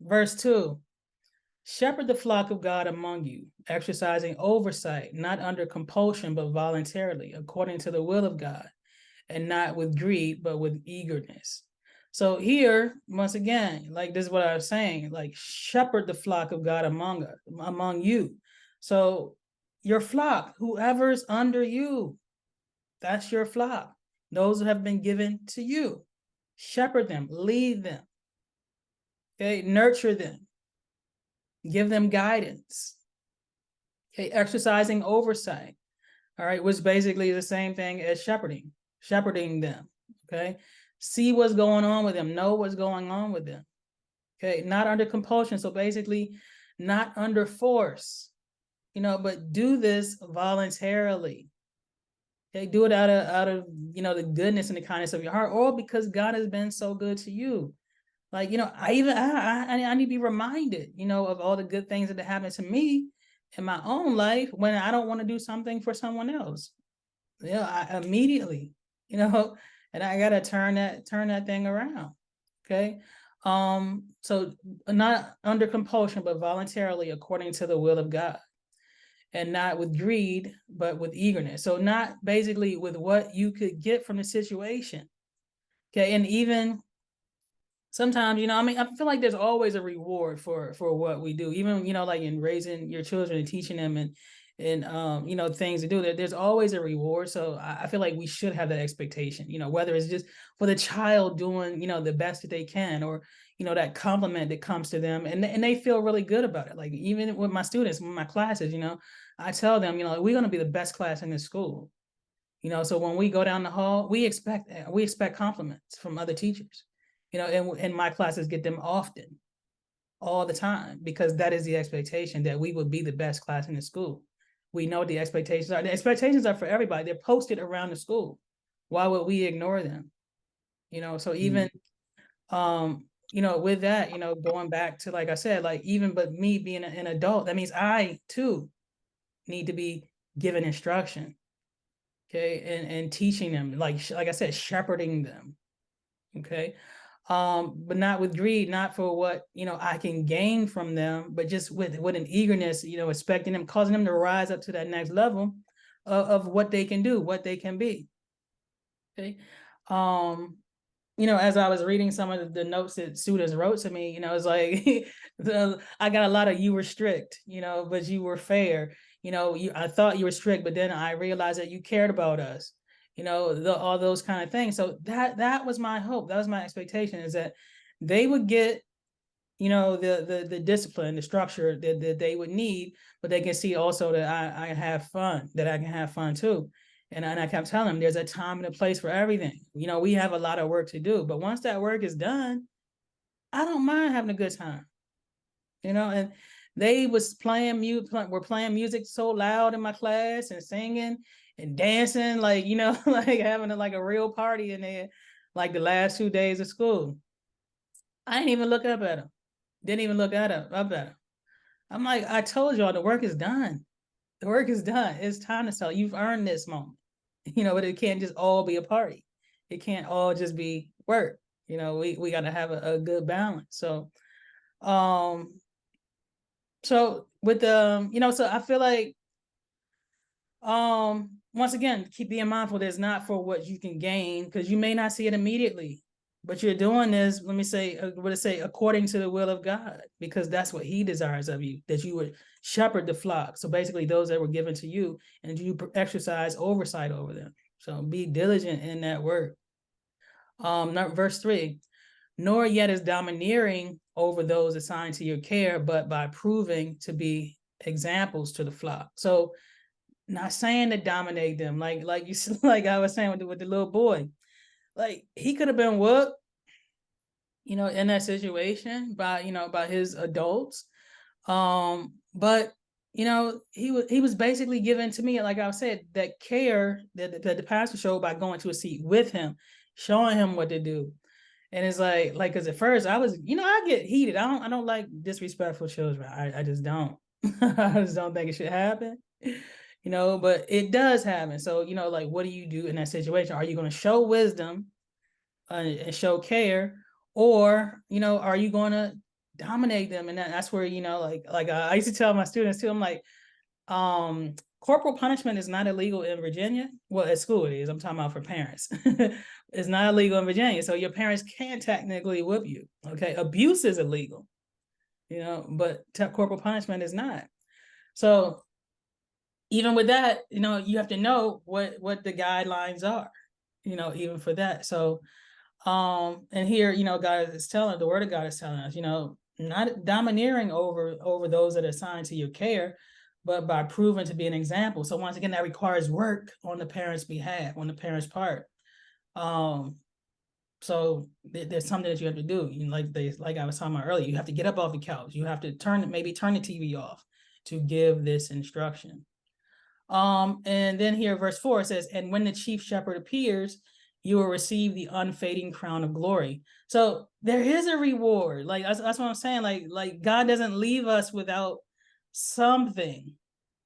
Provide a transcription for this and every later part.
verse 2. Shepherd the flock of God among you, exercising oversight, not under compulsion, but voluntarily, according to the will of God, and not with greed, but with eagerness. So here, once again, like this is what I was saying, like shepherd the flock of God among you. So your flock, whoever's under you, that's your flock. Those who have been given to you. Shepherd them, lead them, okay, nurture them, give them guidance, okay, exercising oversight, all right, which basically is the same thing as shepherding them, okay, see what's going on with them, know what's going on with them, okay, not under compulsion, so basically not under force, but do this voluntarily, okay, do it out of the goodness and the kindness of your heart, or because God has been so good to you. Like, I need to be reminded, of all the good things that happened to me in my own life when I don't want to do something for someone else. I immediately, and I gotta turn that thing around. Okay. So not under compulsion, but voluntarily according to the will of God, and not with greed, but with eagerness. So not basically with what you could get from the situation. Okay. And even sometimes, I feel like there's always a reward for what we do, even, like in raising your children and teaching them and things to do. There's always a reward. So I feel like we should have that expectation, whether it's just for the child doing, the best that they can, or, that compliment that comes to them and they feel really good about it. Like even with my students, with my classes, I tell them, we're going to be the best class in this school. So when we go down the hall, we expect compliments from other teachers. And my classes get them often, all the time, because that is the expectation, that we would be the best class in the school. We know the expectations are. The expectations are for everybody. They're posted around the school. Why would we ignore them? So even, with that, going back to, like I said, like even but me being an adult, that means I too need to be given instruction, okay, and teaching them, like I said, shepherding them, okay, but not with greed, not for what I can gain from them, but just with an eagerness, expecting them, causing them to rise up to that next level of what they can do, what they can be. Okay. As I was reading some of the notes that students wrote to me, it's like I got a lot of, you were strict, but you were fair. I thought you were strict, but then I realized that you cared about us. All those kind of things. So that was my hope. That was my expectation, is that they would get, the discipline, the structure that they would need, but they can see also that I have fun, that I can have fun too. And I kept telling them there's a time and a place for everything. We have a lot of work to do, but once that work is done, I don't mind having a good time. And they was were playing music so loud in my class and singing and dancing, like, like having a real party in there, like the last 2 days of school. I didn't even look up at them. Didn't even look up at them. I'm like, I told y'all the work is done. The work is done. It's time to sell. You've earned this moment. But it can't just all be a party. It can't all just be work. We got to have a good balance. So, so with so I feel like, once again, keep being mindful. There's not for what you can gain, because you may not see it immediately, but you're doing this, let me say, according to the will of God, because that's what he desires of you, that you would shepherd the flock. So basically those that were given to you, and you exercise oversight over them. So be diligent in that work. Verse 3, nor yet is domineering over those assigned to your care, but by proving to be examples to the flock. So not saying to dominate them, like you like I was saying with the little boy, like he could have been whooped, in that situation by his adults, but he was basically given to me, like I said, that care that the pastor showed by going to a seat with him, showing him what to do. And it's like because at first I was, I get heated. I don't like disrespectful children. I just don't. I just don't think it should happen. But it does happen. So, like, what do you do in that situation? Are you going to show wisdom and show care, or, are you going to dominate them. And that's where, like I used to tell my students too, I'm like, corporal punishment is not illegal in Virginia. Well, at school it is. I'm talking about for parents. It's not illegal in Virginia. So your parents can technically whip you. Okay. Abuse is illegal, but corporal punishment is not. So even with that, you have to know what the guidelines are, even for that. So, and here, God is telling, the word of God is telling us, not domineering over those that are assigned to your care, but by proving to be an example. So once again, that requires work on the parents' behalf, on the parents' part. So there's something that you have to do. Like I was talking about earlier, you have to get up off the couch. You have to maybe turn the TV off to give this instruction. And then here, verse 4 says, and when the chief shepherd appears, you will receive the unfading crown of glory. So there is a reward. Like that's what I'm saying. Like God doesn't leave us without something,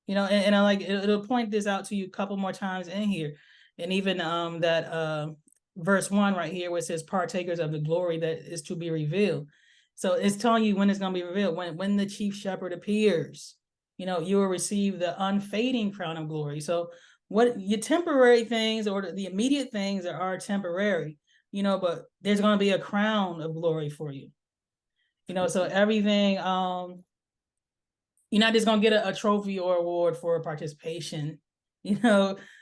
and I like it'll point this out to you a couple more times in here. And even that verse 1 right here, where it says partakers of the glory that is to be revealed. So it's telling you when it's going to be revealed, when the chief shepherd appears. You will receive the unfading crown of glory. So what your temporary things or the immediate things are temporary, but there's going to be a crown of glory for you. So everything, you're not just going to get a trophy or award for participation.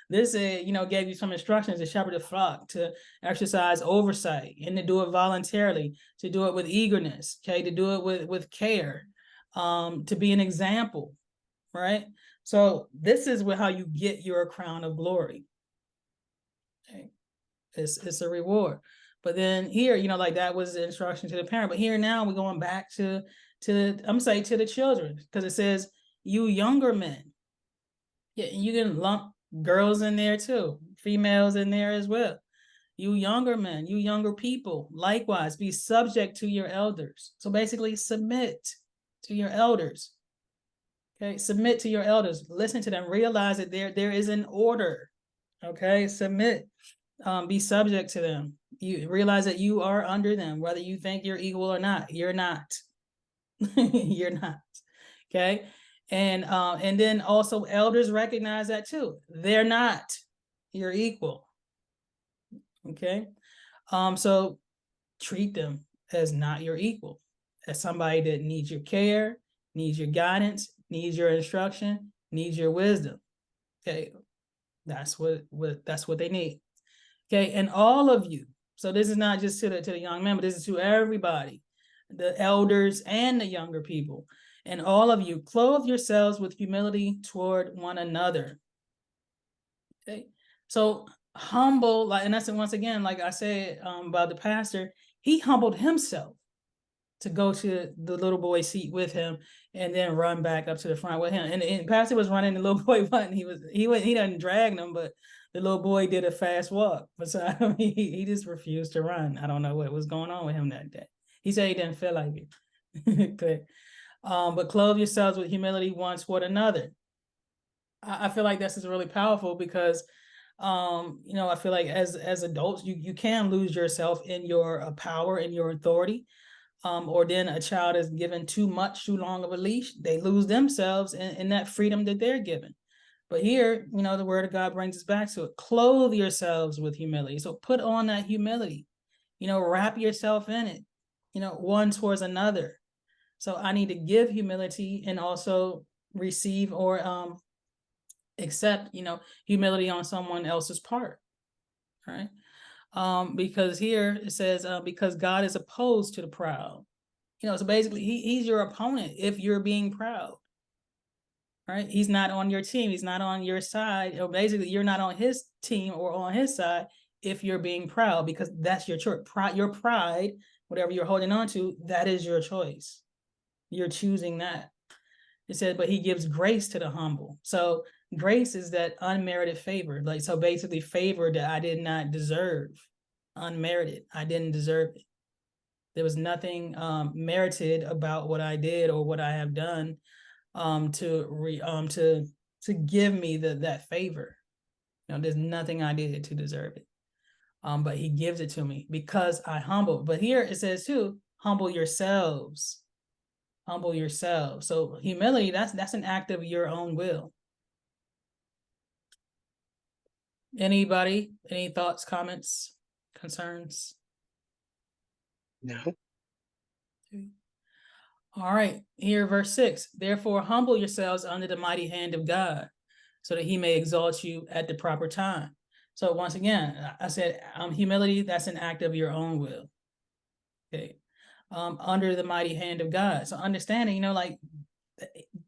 This gave you some instructions to shepherd the flock, to exercise oversight, and to do it voluntarily, to do it with eagerness, okay, to do it with care, to be an example. Right? So this is how you get your crown of glory. Okay. It's a reward. But then here, like that was the instruction to the parent. But here now we're going back to the children, because it says you younger men. Yeah, and you can lump girls in there too, females in there as well. You younger men, you younger people, likewise be subject to your elders. So basically submit to your elders. Okay, submit to your elders, listen to them, realize that there is an order. Okay, submit, be subject to them. You realize that you are under them, whether you think you're equal or not. You're not. You're not. Okay, and then also elders recognize that too. They're not your equal. Okay, so treat them as not your equal, as somebody that needs your care, needs your guidance, needs your instruction, needs your wisdom. Okay, that's what they need. Okay, and all of you. So this is not just to the young men, but this is to everybody, the elders and the younger people. And all of you, clothe yourselves with humility toward one another. Okay, so humble, and that's once again, like I said about the pastor, he humbled himself to go to the little boy's seat with him and then run back up to the front with him. And Pastor was running, the little boy wasn't. He didn't drag him, but the little boy did a fast walk. But so I mean, he just refused to run. I don't know what was going on with him that day. He said he didn't feel like it. But clothe yourselves with humility one toward another. I feel like this is really powerful because I feel like as adults, you can lose yourself in your power and your authority. Or then a child is given too long of a leash, they lose themselves in that freedom that they're given. But here, the word of God brings us back to it. Clothe yourselves with humility. So put on that humility, wrap yourself in it, one towards another. So I need to give humility and also receive or accept, humility on someone else's part, right? Because here it says, because God is opposed to the proud. So basically he's your opponent if you're being proud, right? He's not on your team. He's not on your side. Or basically you're not on his team or on his side if you're being proud, because that's your choice. Your pride, whatever you're holding on to, that is your choice. You're choosing that. It said, but he gives grace to the humble. So grace is that unmerited favor. So basically favor that I did not deserve. Unmerited. I didn't deserve it. There was nothing merited about what I did or what I have done to give me that favor. There's nothing I did to deserve it. But he gives it to me because I humble. But here it says too, humble yourselves. humble yourselves. So humility, that's an act of your own will. Anybody, any thoughts, comments, concerns? No. All right, here, verse 6. Therefore, humble yourselves under the mighty hand of God, so that he may exalt you at the proper time. So once again, I said humility, that's an act of your own will. Okay. Under the mighty hand of God. So understanding, like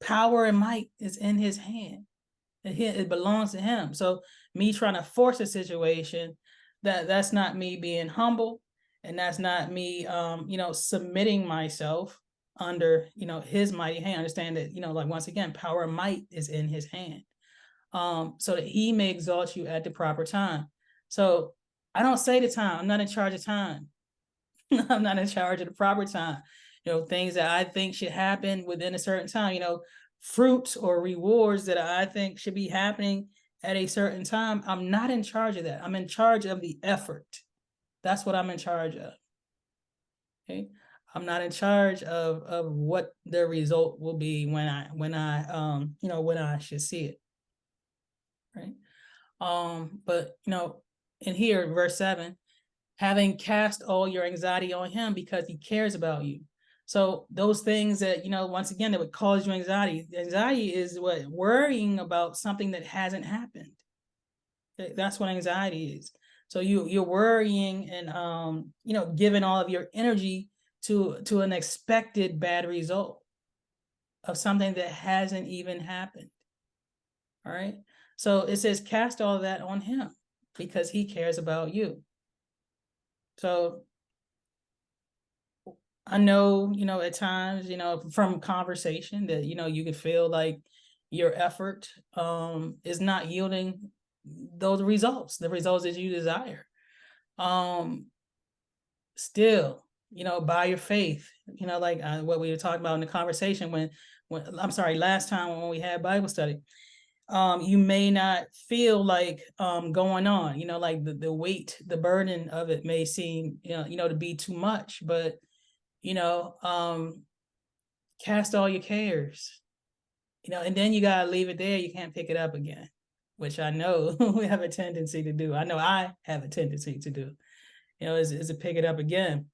power and might is in his hand. It belongs to him. So me trying to force a situation, that's not me being humble, and that's not me submitting myself under his mighty hand. Understand that like once again, power and might is in his hand, so that he may exalt you at the proper time. So I don't say the time. I'm not in charge of time. I'm not in charge of the proper time. Things that I think should happen within a certain time, fruits or rewards that I think should be happening at a certain time. I'm not in charge of that. I'm in charge of the effort. That's what I'm in charge of. Okay. I'm not in charge of what the result will be when I should see it. Right. But in here, verse 7, having cast all your anxiety on him because he cares about you. So those things that, once again, that would cause you anxiety. Anxiety is what? Worrying about something that hasn't happened. That's what anxiety is. So you're worrying and giving all of your energy to an expected bad result of something that hasn't even happened. All right. So it says cast all of that on him because he cares about you. So I know, at times, from conversation that, you could feel like your effort is not yielding those results, the results that you desire. Still, by your faith, like what we were talking about in the conversation when I'm sorry, last time when we had Bible study, you may not feel like going on, like the weight, the burden of it may seem, to be too much, but cast all your cares, and then you gotta leave it there. You can't pick it up again, which I know we have a tendency to do. I know I have a tendency to do, is to pick it up again.